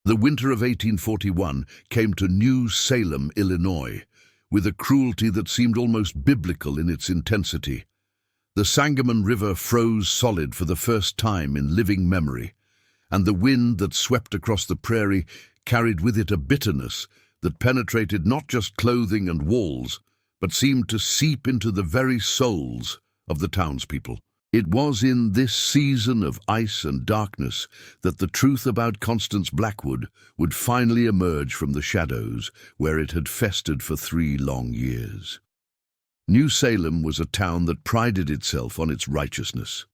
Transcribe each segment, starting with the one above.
The winter of 1841 came to New Salem, Illinois, with a cruelty that seemed almost biblical in its intensity. The Sangamon River froze solid for the first time in living memory, and the wind that swept across the prairie carried with it a bitterness that penetrated not just clothing and walls, but seemed to seep into the very souls of the townspeople. It was in this season of ice and darkness that the truth about Constance Blackwood would finally emerge from the shadows where it had festered for 3 long years. New Salem was a town that prided itself on its righteousness.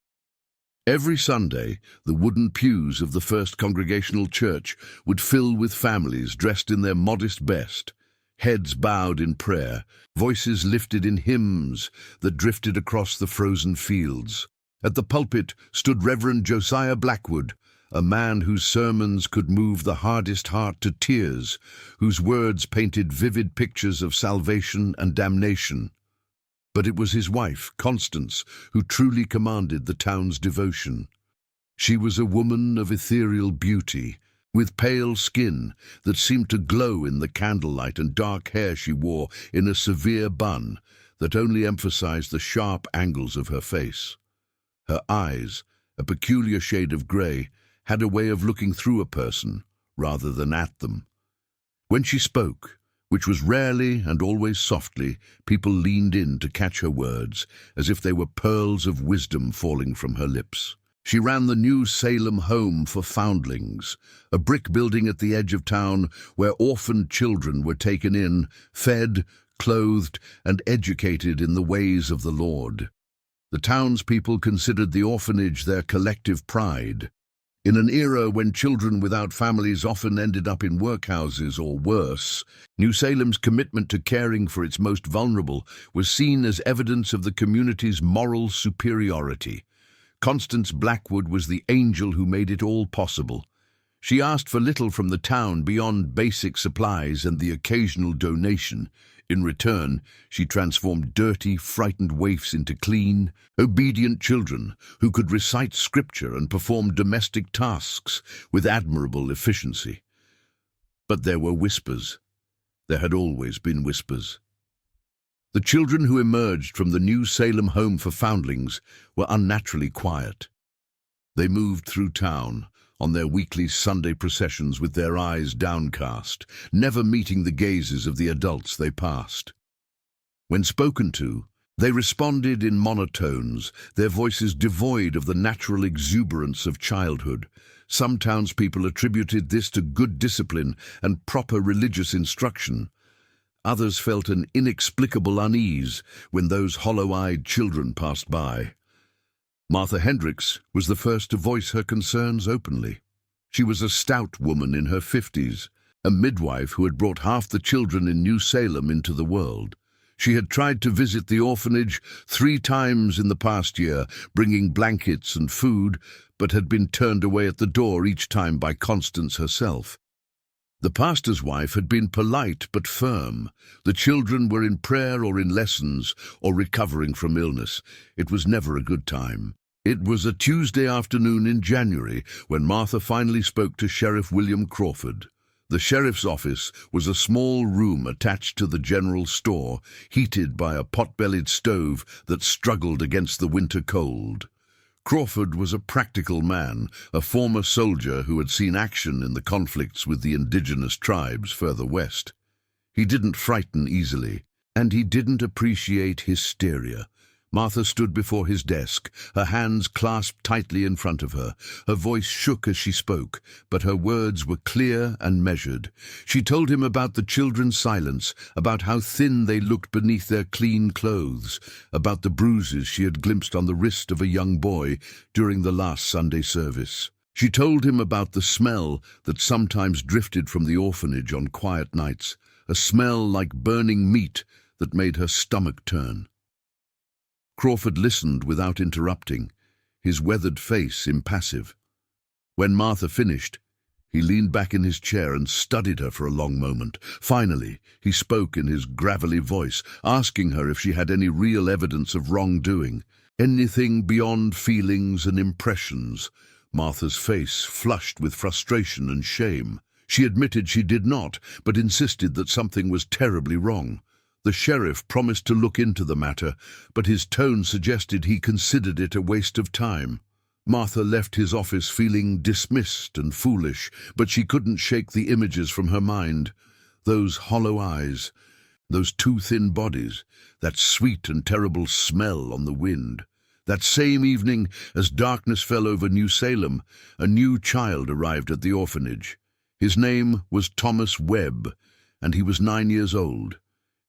Every Sunday, the wooden pews of the First Congregational Church would fill with families dressed in their modest best, heads bowed in prayer, voices lifted in hymns that drifted across the frozen fields. At the pulpit stood Reverend Josiah Blackwood, a man whose sermons could move the hardest heart to tears, whose words painted vivid pictures of salvation and damnation. But it was his wife, Constance, who truly commanded the town's devotion. She was a woman of ethereal beauty, with pale skin that seemed to glow in the candlelight, and dark hair she wore in a severe bun that only emphasized the sharp angles of her face. Her eyes, a peculiar shade of grey, had a way of looking through a person rather than at them. When she spoke, which was rarely and always softly, people leaned in to catch her words as if they were pearls of wisdom falling from her lips. She ran the New Salem Home for Foundlings, a brick building at the edge of town where orphaned children were taken in, fed, clothed, and educated in the ways of the Lord. The townspeople considered the orphanage their collective pride. In an era when children without families often ended up in workhouses or worse, New Salem's commitment to caring for its most vulnerable was seen as evidence of the community's moral superiority. Constance Blackwood was the angel who made it all possible. She asked for little from the town beyond basic supplies and the occasional donation. In return, she transformed dirty, frightened waifs into clean, obedient children who could recite scripture and perform domestic tasks with admirable efficiency. But there were whispers. There had always been whispers. The children who emerged from the New Salem Home for Foundlings were unnaturally quiet. They moved through town on their weekly Sunday processions with their eyes downcast, never meeting the gazes of the adults they passed. When spoken to, they responded in monotones, their voices devoid of the natural exuberance of childhood. Some townspeople attributed this to good discipline and proper religious instruction. Others felt an inexplicable unease when those hollow-eyed children passed by. Martha Hendricks was the first to voice her concerns openly. She was a stout woman in her 50s, a midwife who had brought half the children in New Salem into the world. She had tried to visit the orphanage 3 times in the past year, bringing blankets and food, but had been turned away at the door each time by Constance herself. The pastor's wife had been polite but firm. The children were in prayer or in lessons or recovering from illness. It was never a good time. It was a Tuesday afternoon in January when Martha finally spoke to Sheriff William Crawford. The sheriff's office was a small room attached to the general store, heated by a pot-bellied stove that struggled against the winter cold. Crawford was a practical man, a former soldier who had seen action in the conflicts with the indigenous tribes further west. He didn't frighten easily, and he didn't appreciate hysteria. Martha stood before his desk, her hands clasped tightly in front of her. Her voice shook as she spoke, but her words were clear and measured. She told him about the children's silence, about how thin they looked beneath their clean clothes, about the bruises she had glimpsed on the wrist of a young boy during the last Sunday service. She told him about the smell that sometimes drifted from the orphanage on quiet nights, a smell like burning meat that made her stomach turn. Crawford listened without interrupting, his weathered face impassive. When Martha finished, he leaned back in his chair and studied her for a long moment. Finally, he spoke in his gravelly voice, asking her if she had any real evidence of wrongdoing, anything beyond feelings and impressions. Martha's face flushed with frustration and shame. She admitted she did not, but insisted that something was terribly wrong. The sheriff promised to look into the matter, but his tone suggested he considered it a waste of time. Martha left his office feeling dismissed and foolish, but she couldn't shake the images from her mind. Those hollow eyes, those two thin bodies, that sweet and terrible smell on the wind. That same evening, as darkness fell over New Salem, a new child arrived at the orphanage. His name was Thomas Webb, and he was 9 years old.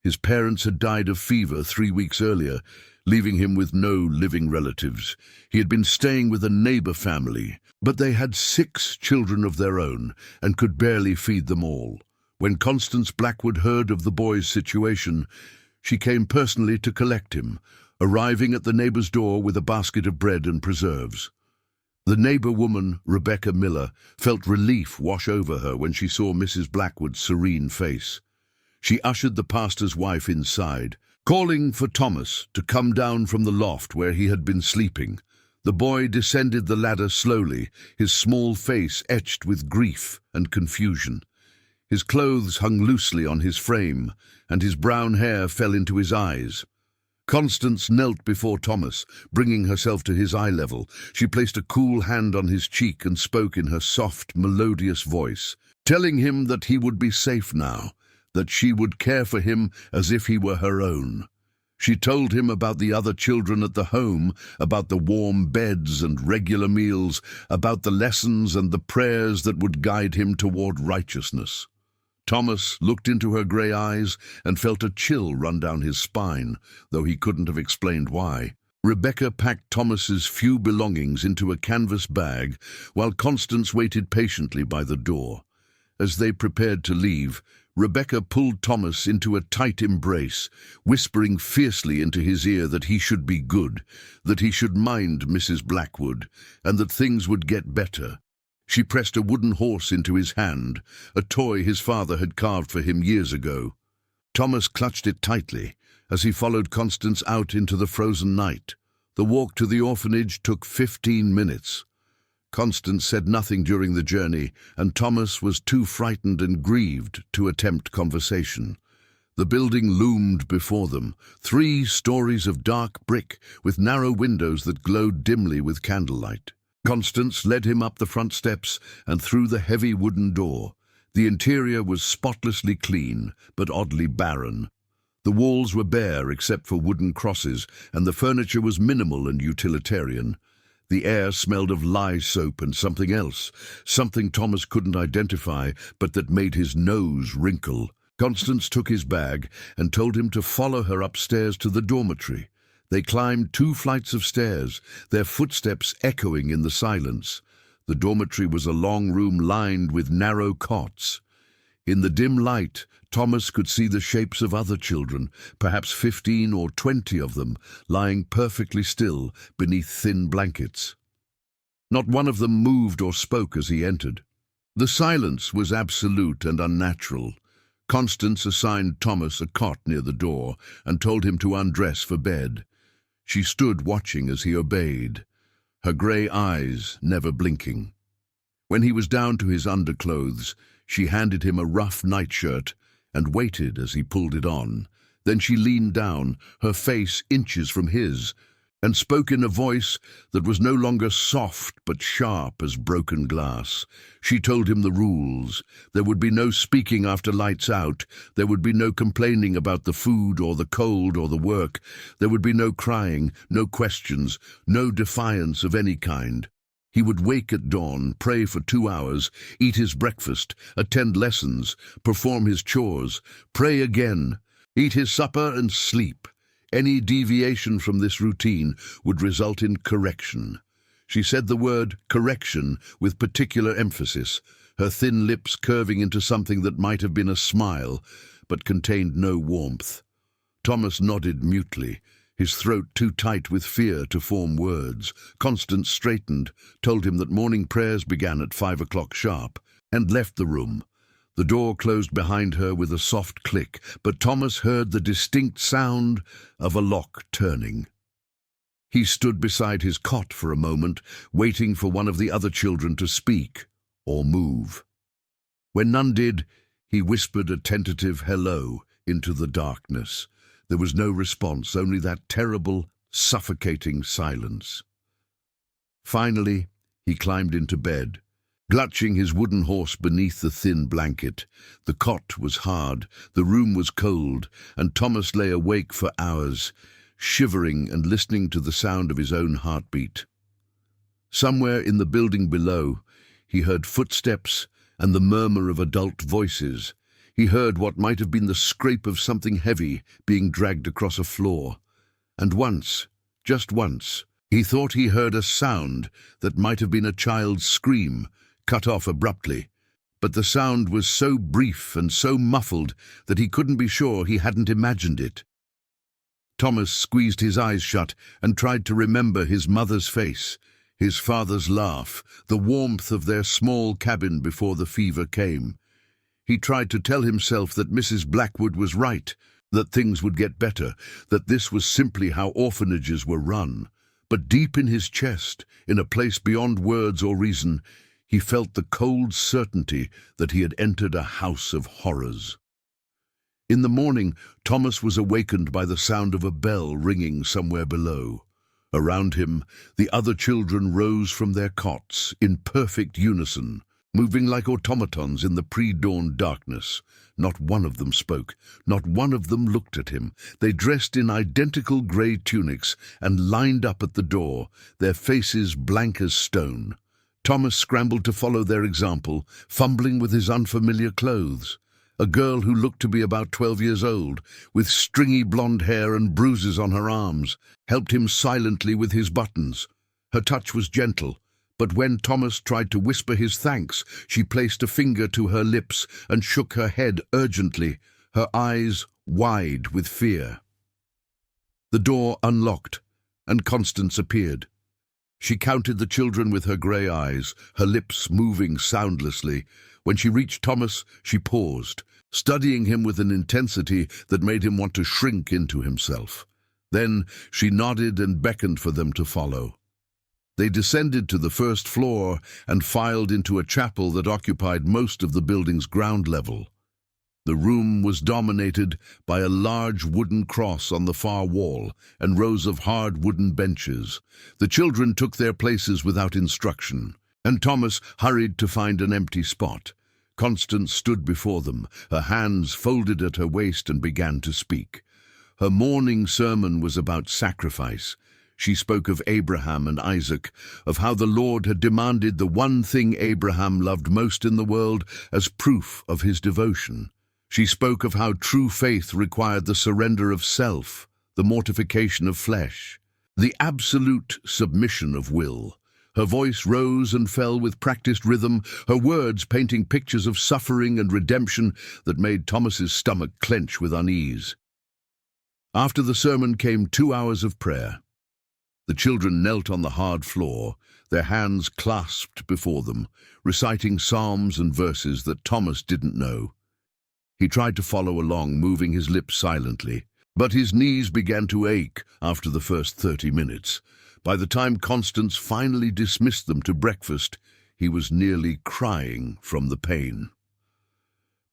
His parents had died of fever 3 weeks earlier, leaving him with no living relatives. He had been staying with a neighbor family, but they had 6 children of their own and could barely feed them all. When Constance Blackwood heard of the boy's situation, she came personally to collect him, arriving at the neighbor's door with a basket of bread and preserves. The neighbor woman, Rebecca Miller, felt relief wash over her when she saw Mrs. Blackwood's serene face. She ushered the pastor's wife inside, calling for Thomas to come down from the loft where he had been sleeping. The boy descended the ladder slowly, his small face etched with grief and confusion. His clothes hung loosely on his frame, and his brown hair fell into his eyes. Constance knelt before Thomas, bringing herself to his eye level. She placed a cool hand on his cheek and spoke in her soft, melodious voice, telling him that he would be safe now, that she would care for him as if he were her own. She told him about the other children at the home, about the warm beds and regular meals, about the lessons and the prayers that would guide him toward righteousness. Thomas looked into her grey eyes and felt a chill run down his spine, though he couldn't have explained why. Rebecca packed Thomas's few belongings into a canvas bag, while Constance waited patiently by the door. As they prepared to leave, Rebecca pulled Thomas into a tight embrace, whispering fiercely into his ear that he should be good, that he should mind Mrs. Blackwood, and that things would get better. She pressed a wooden horse into his hand, a toy his father had carved for him years ago. Thomas clutched it tightly as he followed Constance out into the frozen night. The walk to the orphanage took 15 minutes. Constance said nothing during the journey, and Thomas was too frightened and grieved to attempt conversation. The building loomed before them, 3 stories of dark brick with narrow windows that glowed dimly with candlelight. Constance led him up the front steps and through the heavy wooden door. The interior was spotlessly clean, but oddly barren. The walls were bare except for wooden crosses, and the furniture was minimal and utilitarian. The air smelled of lye soap and something else, something Thomas couldn't identify, but that made his nose wrinkle. Constance took his bag and told him to follow her upstairs to the dormitory. They climbed 2 flights of stairs, their footsteps echoing in the silence. The dormitory was a long room lined with narrow cots. In the dim light, Thomas could see the shapes of other children, perhaps 15 or 20 of them, lying perfectly still beneath thin blankets. Not one of them moved or spoke as he entered. The silence was absolute and unnatural. Constance assigned Thomas a cot near the door and told him to undress for bed. She stood watching as he obeyed, her grey eyes never blinking. When he was down to his underclothes, she handed him a rough nightshirt and waited as he pulled it on. Then she leaned down, her face inches from his, and spoke in a voice that was no longer soft but sharp as broken glass. She told him the rules. There would be no speaking after lights out. There would be no complaining about the food or the cold or the work. There would be no crying, no questions, no defiance of any kind. He would wake at dawn, pray for 2 hours, eat his breakfast, attend lessons, perform his chores, pray again, eat his supper and sleep. Any deviation from this routine would result in correction. She said the word correction with particular emphasis, her thin lips curving into something that might have been a smile, but contained no warmth. Thomas nodded mutely, his throat too tight with fear to form words. Constance straightened, told him that morning prayers began at 5 o'clock sharp, and left the room. The door closed behind her with a soft click, but Thomas heard the distinct sound of a lock turning. He stood beside his cot for a moment, waiting for one of the other children to speak or move. When none did, he whispered a tentative hello into the darkness. There was no response, only that terrible, suffocating silence. Finally, he climbed into bed, clutching his wooden horse beneath the thin blanket. The cot was hard, the room was cold, and Thomas lay awake for hours, shivering and listening to the sound of his own heartbeat. Somewhere in the building below, he heard footsteps and the murmur of adult voices. He heard what might have been the scrape of something heavy being dragged across a floor. And once, just once, he thought he heard a sound that might have been a child's scream, cut off abruptly. But the sound was so brief and so muffled that he couldn't be sure he hadn't imagined it. Thomas squeezed his eyes shut and tried to remember his mother's face, his father's laugh, the warmth of their small cabin before the fever came. He tried to tell himself that Mrs. Blackwood was right, that things would get better, that this was simply how orphanages were run. But deep in his chest, in a place beyond words or reason, he felt the cold certainty that he had entered a house of horrors. In the morning, Thomas was awakened by the sound of a bell ringing somewhere below. Around him, the other children rose from their cots in perfect unison, moving like automatons in the pre-dawn darkness. Not one of them spoke, not one of them looked at him. They dressed in identical grey tunics and lined up at the door, their faces blank as stone. Thomas scrambled to follow their example, fumbling with his unfamiliar clothes. A girl who looked to be about 12 years old, with stringy blonde hair and bruises on her arms, helped him silently with his buttons. Her touch was gentle, but when Thomas tried to whisper his thanks, she placed a finger to her lips and shook her head urgently, her eyes wide with fear. The door unlocked, and Constance appeared. She counted the children with her grey eyes, her lips moving soundlessly. When she reached Thomas, she paused, studying him with an intensity that made him want to shrink into himself. Then she nodded and beckoned for them to follow. They descended to the first floor and filed into a chapel that occupied most of the building's ground level. The room was dominated by a large wooden cross on the far wall and rows of hard wooden benches. The children took their places without instruction, and Thomas hurried to find an empty spot. Constance stood before them, her hands folded at her waist, and began to speak. Her morning sermon was about sacrifice. She spoke of Abraham and Isaac, of how the Lord had demanded the one thing Abraham loved most in the world as proof of his devotion. She spoke of how true faith required the surrender of self, the mortification of flesh, the absolute submission of will. Her voice rose and fell with practiced rhythm, her words painting pictures of suffering and redemption that made Thomas's stomach clench with unease. After the sermon came 2 hours of prayer. The children knelt on the hard floor, their hands clasped before them, reciting psalms and verses that Thomas didn't know. He tried to follow along, moving his lips silently, but his knees began to ache after the first 30 minutes. By the time Constance finally dismissed them to breakfast, he was nearly crying from the pain.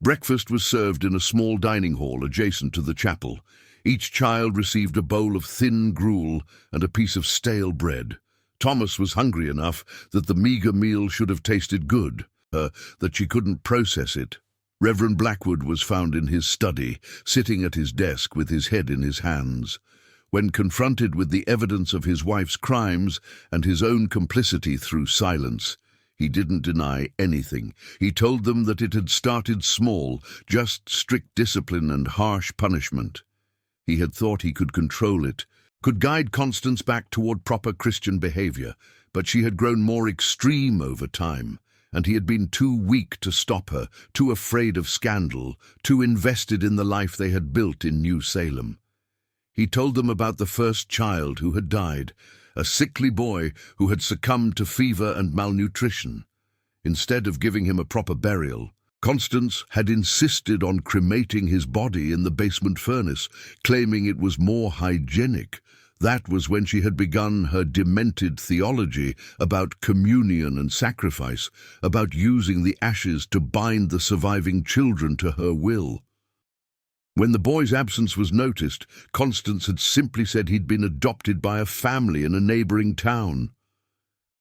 Breakfast was served in a small dining hall adjacent to the chapel. Each child received a bowl of thin gruel and a piece of stale bread. Thomas was hungry enough that the meager meal should have tasted good, that she couldn't process it. Reverend Blackwood was found in his study, sitting at his desk with his head in his hands. When confronted with the evidence of his wife's crimes and his own complicity through silence, he didn't deny anything. He told them that it had started small, just strict discipline and harsh punishment. He had thought he could control it, could guide Constance back toward proper Christian behavior, but she had grown more extreme over time, and he had been too weak to stop her, too afraid of scandal, too invested in the life they had built in New Salem. He told them about the first child who had died, a sickly boy who had succumbed to fever and malnutrition. Instead of giving him a proper burial, Constance had insisted on cremating his body in the basement furnace, claiming it was more hygienic That was when she had begun her demented theology about communion and sacrifice, about using the ashes to bind the surviving children to her will. When the boy's absence was noticed, Constance had simply said he'd been adopted by a family in a neighboring town.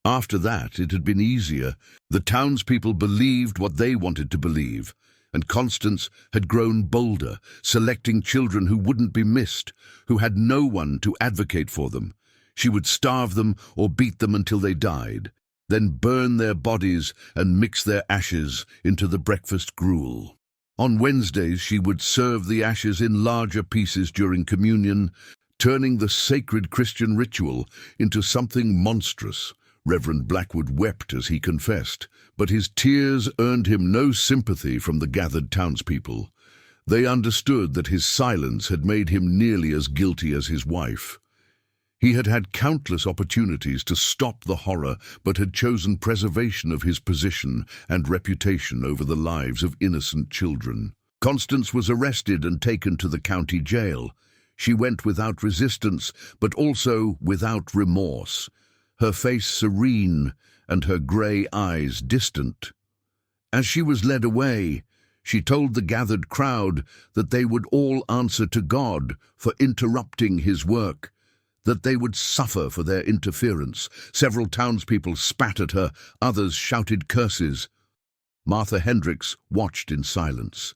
After that, it had been easier. The townspeople believed what they wanted to believe, and Constance had grown bolder, selecting children who wouldn't be missed, who had no one to advocate for them. She would starve them or beat them until they died, then burn their bodies and mix their ashes into the breakfast gruel. On Wednesdays, she would serve the ashes in larger pieces during communion, turning the sacred Christian ritual into something monstrous. Reverend Blackwood wept as he confessed, but his tears earned him no sympathy from the gathered townspeople. They understood that his silence had made him nearly as guilty as his wife. He had had countless opportunities to stop the horror, but had chosen preservation of his position and reputation over the lives of innocent children. Constance was arrested and taken to the county jail. She went without resistance, but also without remorse, her face serene and her grey eyes distant. As she was led away, she told the gathered crowd that they would all answer to God for interrupting his work, that they would suffer for their interference. Several townspeople spat at her, others shouted curses. Martha Hendricks watched in silence,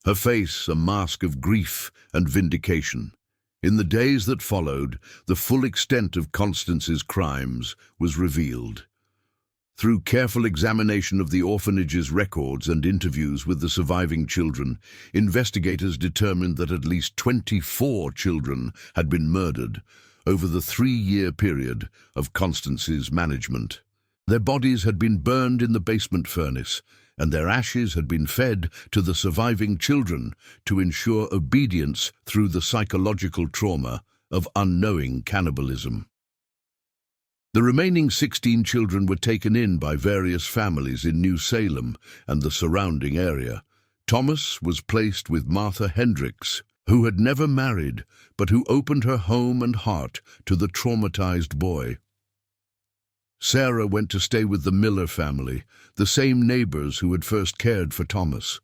her face a mask of grief and vindication. In the days that followed, the full extent of Constance's crimes was revealed. Through careful examination of the orphanage's records and interviews with the surviving children, investigators determined that at least 24 children had been murdered over the 3-year period of Constance's management. Their bodies had been burned in the basement furnace, and their ashes had been fed to the surviving children to ensure obedience through the psychological trauma of unknowing cannibalism. The remaining 16 children were taken in by various families in New Salem and the surrounding area. Thomas was placed with Martha Hendricks, who had never married, but who opened her home and heart to the traumatized boy. Sarah went to stay with the Miller family, the same neighbors who had first cared for Thomas.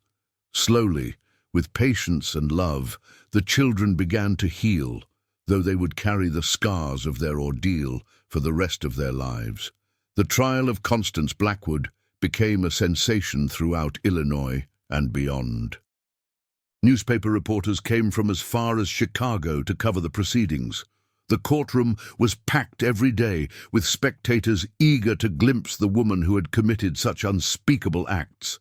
Slowly, with patience and love, the children began to heal, though they would carry the scars of their ordeal for the rest of their lives. The trial of Constance Blackwood became a sensation throughout Illinois and beyond. Newspaper reporters came from as far as Chicago to cover the proceedings. The courtroom was packed every day, with spectators eager to glimpse the woman who had committed such unspeakable acts.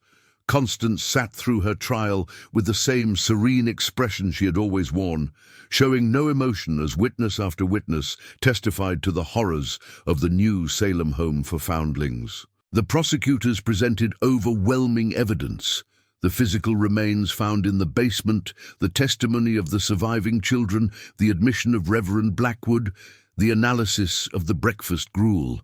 Constance sat through her trial with the same serene expression she had always worn, showing no emotion as witness after witness testified to the horrors of the New Salem home for foundlings. The prosecutors presented overwhelming evidence: the physical remains found in the basement, the testimony of the surviving children, the admission of Reverend Blackwood, the analysis of the breakfast gruel.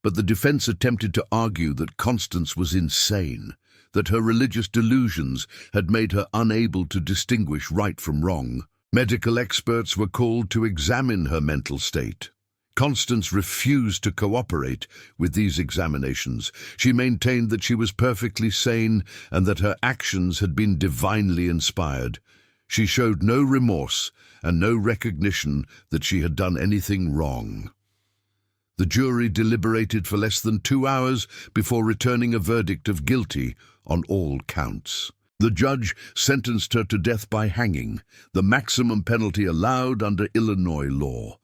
But the defense attempted to argue that Constance was insane, that her religious delusions had made her unable to distinguish right from wrong. Medical experts were called to examine her mental state. Constance refused to cooperate with these examinations. She maintained that she was perfectly sane and that her actions had been divinely inspired. She showed no remorse and no recognition that she had done anything wrong. The jury deliberated for less than 2 hours before returning a verdict of guilty on all counts. The judge sentenced her to death by hanging, the maximum penalty allowed under Illinois law.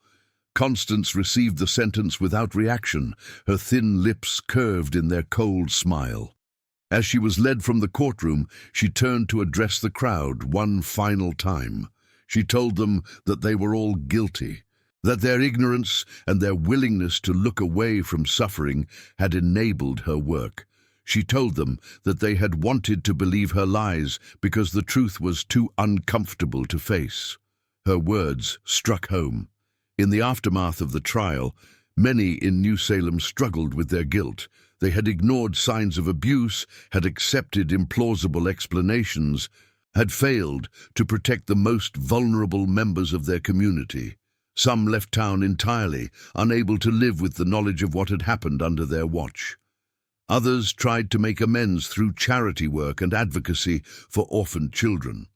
Constance received the sentence without reaction, her thin lips curved in their cold smile. As she was led from the courtroom, she turned to address the crowd one final time. She told them that they were all guilty, that their ignorance and their willingness to look away from suffering had enabled her work. She told them that they had wanted to believe her lies because the truth was too uncomfortable to face. Her words struck home. In the aftermath of the trial, many in New Salem struggled with their guilt. They had ignored signs of abuse, had accepted implausible explanations, had failed to protect the most vulnerable members of their community. Some left town entirely, unable to live with the knowledge of what had happened under their watch. Others tried to make amends through charity work and advocacy for orphaned children.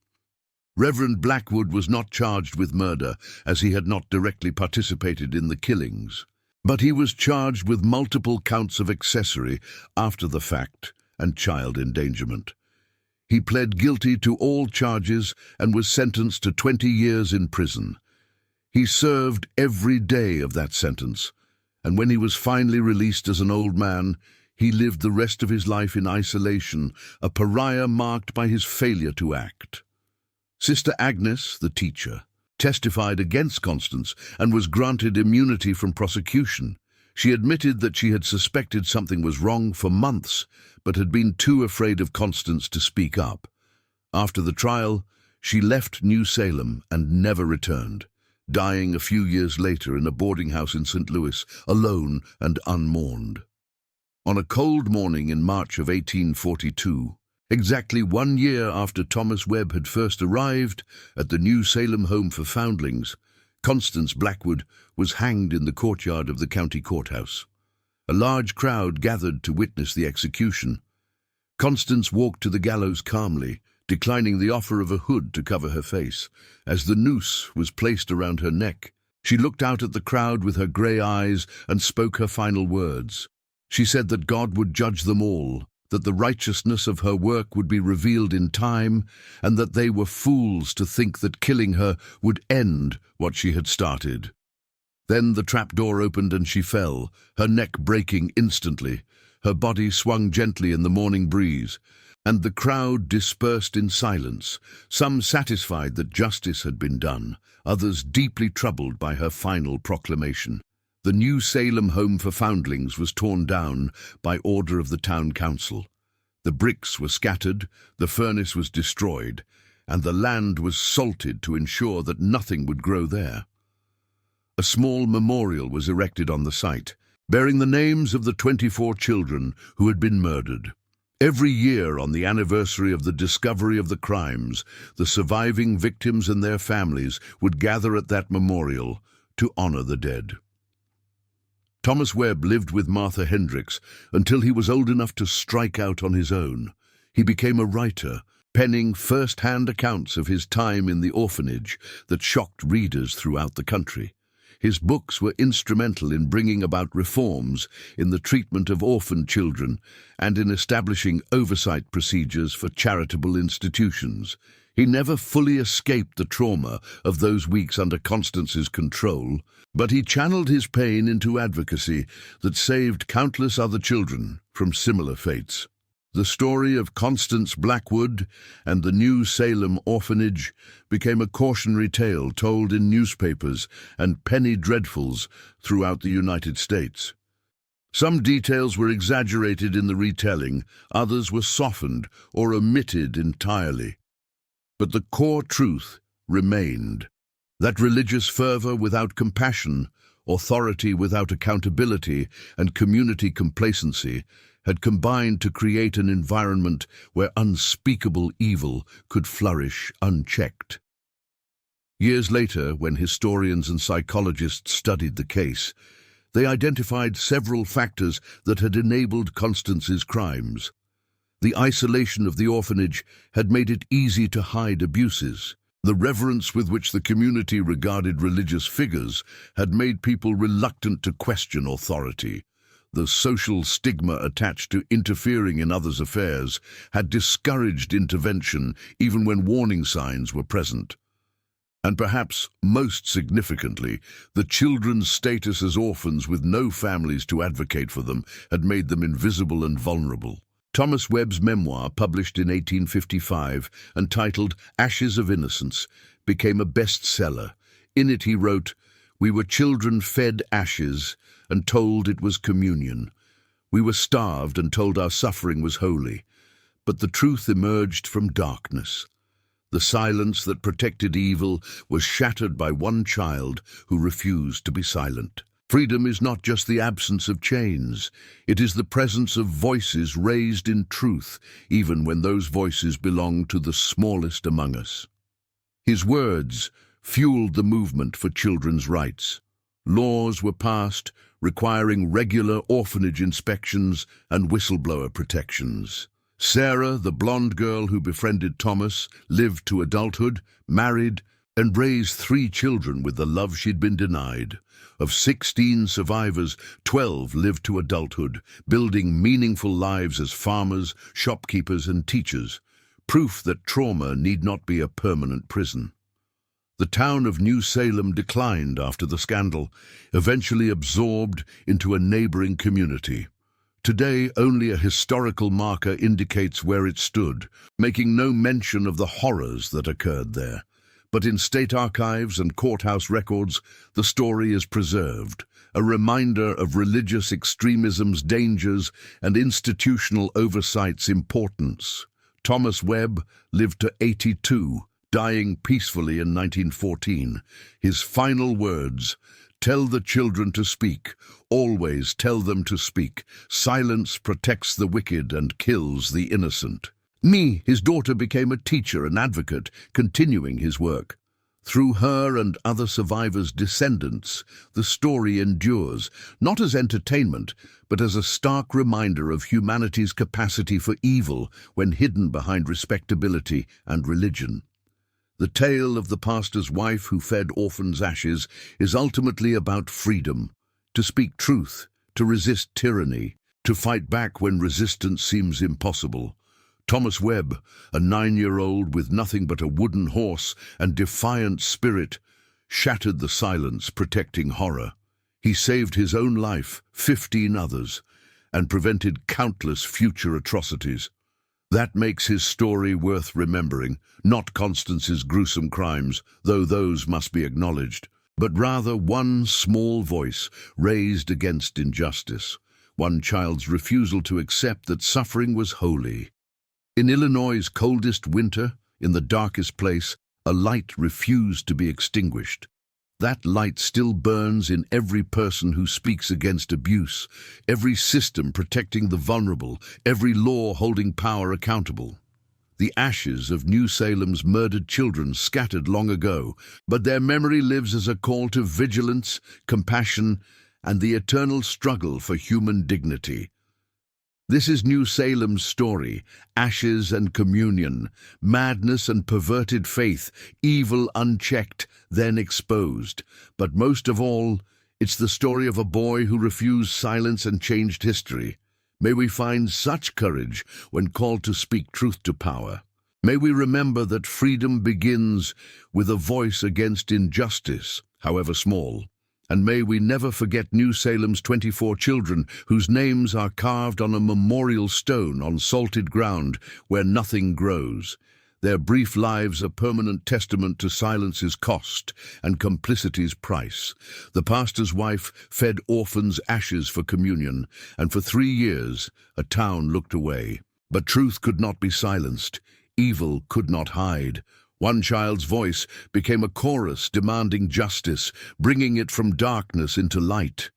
Reverend Blackwood was not charged with murder, as he had not directly participated in the killings, but he was charged with multiple counts of accessory after the fact and child endangerment. He pled guilty to all charges and was sentenced to 20 years in prison. He served every day of that sentence, and when he was finally released as an old man, he lived the rest of his life in isolation, a pariah marked by his failure to act. Sister Agnes, the teacher, testified against Constance and was granted immunity from prosecution. She admitted that she had suspected something was wrong for months, but had been too afraid of Constance to speak up. After the trial, she left New Salem and never returned, dying a few years later in a boarding house in St. Louis, alone and unmourned. On a cold morning in March of 1842, exactly 1 year after Thomas Webb had first arrived at the New Salem home for foundlings, Constance Blackwood was hanged in the courtyard of the county courthouse. A large crowd gathered to witness the execution. Constance walked to the gallows calmly, declining the offer of a hood to cover her face. As the noose was placed around her neck, she looked out at the crowd with her grey eyes and spoke her final words. She said that God would judge them all, that the righteousness of her work would be revealed in time, and that they were fools to think that killing her would end what she had started. Then the trapdoor opened and she fell, her neck breaking instantly. Her body swung gently in the morning breeze, and the crowd dispersed in silence, some satisfied that justice had been done, others deeply troubled by her final proclamation. The New Salem home for foundlings was torn down by order of the town council. The bricks were scattered, the furnace was destroyed, and the land was salted to ensure that nothing would grow there. A small memorial was erected on the site, bearing the names of the 24 children who had been murdered. Every year on the anniversary of the discovery of the crimes, the surviving victims and their families would gather at that memorial to honor the dead. Thomas Webb lived with Martha Hendricks until he was old enough to strike out on his own. He became a writer, penning first-hand accounts of his time in the orphanage that shocked readers throughout the country. His books were instrumental in bringing about reforms in the treatment of orphaned children and in establishing oversight procedures for charitable institutions. He never fully escaped the trauma of those weeks under Constance's control, but he channeled his pain into advocacy that saved countless other children from similar fates. The story of Constance Blackwood and the New Salem orphanage became a cautionary tale told in newspapers and penny dreadfuls throughout the United States. Some details were exaggerated in the retelling, others were softened or omitted entirely. But the core truth remained, that religious fervor without compassion, authority without accountability, and community complacency had combined to create an environment where unspeakable evil could flourish unchecked. Years later, when historians and psychologists studied the case, they identified several factors that had enabled Constance's crimes. The isolation of the orphanage had made it easy to hide abuses. The reverence with which the community regarded religious figures had made people reluctant to question authority. The social stigma attached to interfering in others' affairs had discouraged intervention even when warning signs were present. And perhaps most significantly, the children's status as orphans with no families to advocate for them had made them invisible and vulnerable. Thomas Webb's memoir, published in 1855 and titled Ashes of Innocence, became a bestseller. In it he wrote, "We were children fed ashes and told it was communion. We were starved and told our suffering was holy. But the truth emerged from darkness. The silence that protected evil was shattered by one child who refused to be silent. Freedom is not just the absence of chains. It is the presence of voices raised in truth, even when those voices belong to the smallest among us." His words, fueled the movement for children's rights. Laws were passed requiring regular orphanage inspections and whistleblower protections. Sarah, the blonde girl who befriended Thomas, lived to adulthood, married, and raised 3 children with the love she'd been denied. Of 16 survivors, 12 lived to adulthood, building meaningful lives as farmers, shopkeepers, and teachers. Proof that trauma need not be a permanent prison. The town of New Salem declined after the scandal, eventually absorbed into a neighboring community. Today, only a historical marker indicates where it stood, making no mention of the horrors that occurred there. But in state archives and courthouse records, the story is preserved, a reminder of religious extremism's dangers and institutional oversight's importance. Thomas Webb lived to 82, dying peacefully in 1914. His final words, "Tell the children to speak, always tell them to speak. Silence protects the wicked and kills the innocent." His daughter, became a teacher and advocate, continuing his work. Through her and other survivors' descendants, the story endures, not as entertainment, but as a stark reminder of humanity's capacity for evil when hidden behind respectability and religion. The tale of the pastor's wife who fed orphans' ashes is ultimately about freedom, to speak truth, to resist tyranny, to fight back when resistance seems impossible. Thomas Webb, a 9-year-old with nothing but a wooden horse and defiant spirit, shattered the silence, protecting horror. He saved his own life, 15 others, and prevented countless future atrocities. That makes his story worth remembering, not Constance's gruesome crimes, though those must be acknowledged, but rather one small voice raised against injustice, one child's refusal to accept that suffering was holy. In Illinois' coldest winter, in the darkest place, a light refused to be extinguished. That light still burns in every person who speaks against abuse, every system protecting the vulnerable, every law holding power accountable. The ashes of New Salem's murdered children scattered long ago, but their memory lives as a call to vigilance, compassion, and the eternal struggle for human dignity. This is New Salem's story, ashes and communion, madness and perverted faith, evil unchecked, then exposed. But most of all, it's the story of a boy who refused silence and changed history. May we find such courage when called to speak truth to power. May we remember that freedom begins with a voice against injustice, however small. And may we never forget New Salem's 24 children whose names are carved on a memorial stone on salted ground where nothing grows. Their brief lives a permanent testament to silence's cost and complicity's price. The pastor's wife fed orphans' ashes for communion, and for 3 years a town looked away. But truth could not be silenced. Evil could not hide. One child's voice became a chorus demanding justice, bringing it from darkness into light.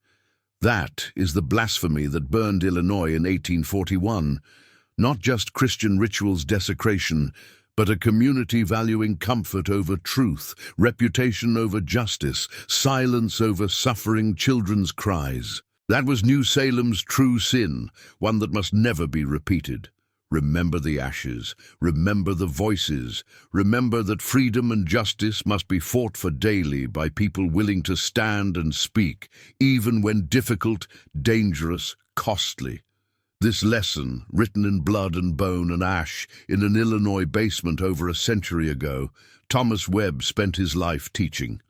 That is the blasphemy that burned Illinois in 1841. Not just Christian rituals' desecration, but a community valuing comfort over truth, reputation over justice, silence over suffering children's cries. That was New Salem's true sin, one that must never be repeated. Remember the ashes, remember the voices, remember that freedom and justice must be fought for daily by people willing to stand and speak, even when difficult, dangerous, costly. This lesson, written in blood and bone and ash in an Illinois basement over a century ago, Thomas Webb spent his life teaching.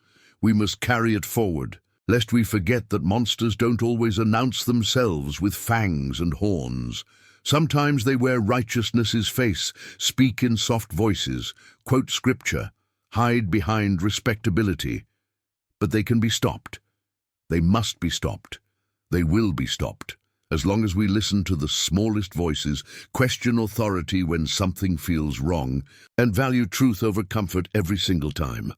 We must carry it forward, lest we forget that monsters don't always announce themselves with fangs and horns. Sometimes they wear righteousness's face, speak in soft voices, quote scripture, hide behind respectability. But they can be stopped. They must be stopped. They will be stopped, as long as we listen to the smallest voices, question authority when something feels wrong, and value truth over comfort every single time.